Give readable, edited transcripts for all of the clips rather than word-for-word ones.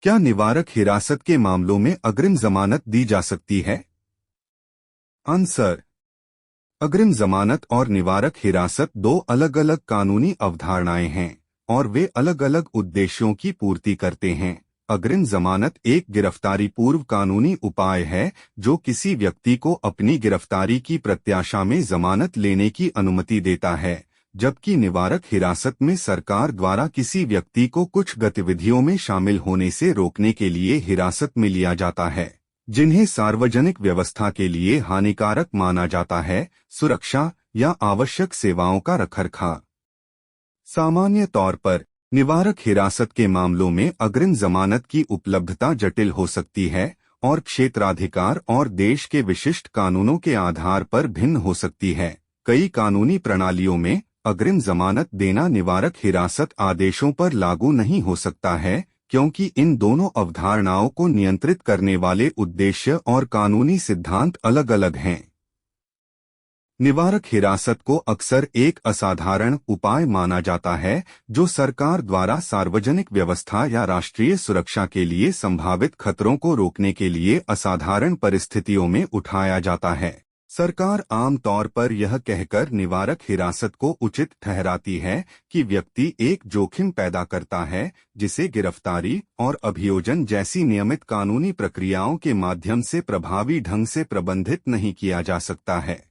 क्या निवारक हिरासत के मामलों में अग्रिम जमानत दी जा सकती है? आंसर: अग्रिम जमानत और निवारक हिरासत दो अलग अलग कानूनी अवधारणाएं हैं और वे अलग अलग उद्देश्यों की पूर्ति करते हैं। अग्रिम जमानत एक गिरफ्तारी पूर्व कानूनी उपाय है जो किसी व्यक्ति को अपनी गिरफ्तारी की प्रत्याशा में जमानत लेने की अनुमति देता है, जबकि निवारक हिरासत में सरकार द्वारा किसी व्यक्ति को कुछ गतिविधियों में शामिल होने से रोकने के लिए हिरासत में लिया जाता है, जिन्हें सार्वजनिक व्यवस्था के लिए हानिकारक माना जाता है, सुरक्षा या आवश्यक सेवाओं का रखरखाव। सामान्य तौर पर निवारक हिरासत के मामलों में अग्रिम जमानत की उपलब्धता जटिल हो सकती है और क्षेत्राधिकार और देश के विशिष्ट कानूनों के आधार पर भिन्न हो सकती है। कई कानूनी प्रणालियों में अग्रिम जमानत देना निवारक हिरासत आदेशों पर लागू नहीं हो सकता है, क्योंकि इन दोनों अवधारणाओं को नियंत्रित करने वाले उद्देश्य और कानूनी सिद्धांत अलग अलग हैं। निवारक हिरासत को अक्सर एक असाधारण उपाय माना जाता है जो सरकार द्वारा सार्वजनिक व्यवस्था या राष्ट्रीय सुरक्षा के लिए संभावित खतरों को रोकने के लिए असाधारण परिस्थितियों में उठाया जाता है। सरकार आम तौर पर यह कहकर निवारक हिरासत को उचित ठहराती है कि व्यक्ति एक जोखिम पैदा करता है जिसे गिरफ्तारी और अभियोजन जैसी नियमित कानूनी प्रक्रियाओं के माध्यम से प्रभावी ढंग से प्रबंधित नहीं किया जा सकता है।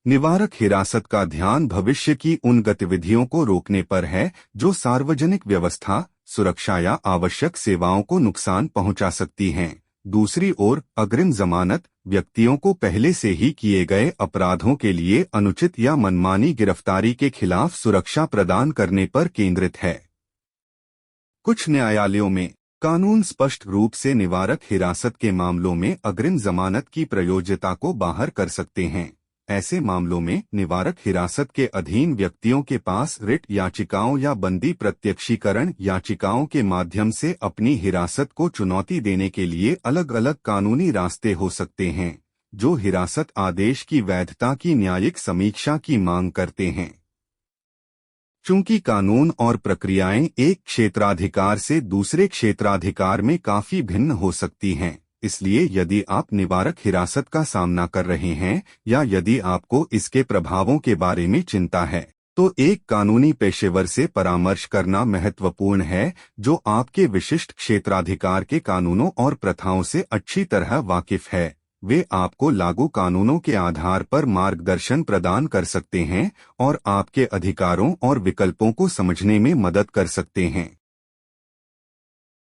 निवारक हिरासत का ध्यान भविष्य की उन गतिविधियों को रोकने पर है जो सार्वजनिक व्यवस्था, सुरक्षा या आवश्यक सेवाओं को नुकसान पहुंचा सकती हैं। दूसरी ओर अग्रिम जमानत व्यक्तियों को पहले से ही किए गए अपराधों के लिए अनुचित या मनमानी गिरफ्तारी के खिलाफ सुरक्षा प्रदान करने पर केंद्रित है। कुछ न्यायालयों में कानून स्पष्ट रूप से निवारक हिरासत के मामलों में अग्रिम जमानत की प्रयोज्यता को बाहर कर सकते हैं। ऐसे मामलों में निवारक हिरासत के अधीन व्यक्तियों के पास रिट याचिकाओं या बंदी प्रत्यक्षीकरण याचिकाओं के माध्यम से अपनी हिरासत को चुनौती देने के लिए अलग अलग कानूनी रास्ते हो सकते हैं, जो हिरासत आदेश की वैधता की न्यायिक समीक्षा की मांग करते हैं। चूंकि कानून और प्रक्रियाएं एक क्षेत्राधिकार से दूसरे क्षेत्राधिकार में काफी भिन्न हो सकती हैं, इसलिए यदि आप निवारक हिरासत का सामना कर रहे हैं या यदि आपको इसके प्रभावों के बारे में चिंता है, तो एक कानूनी पेशेवर से परामर्श करना महत्वपूर्ण है जो आपके विशिष्ट क्षेत्राधिकार के कानूनों और प्रथाओं से अच्छी तरह वाकिफ है। वे आपको लागू कानूनों के आधार पर मार्गदर्शन प्रदान कर सकते हैं और आपके अधिकारों और विकल्पों को समझने में मदद कर सकते हैं।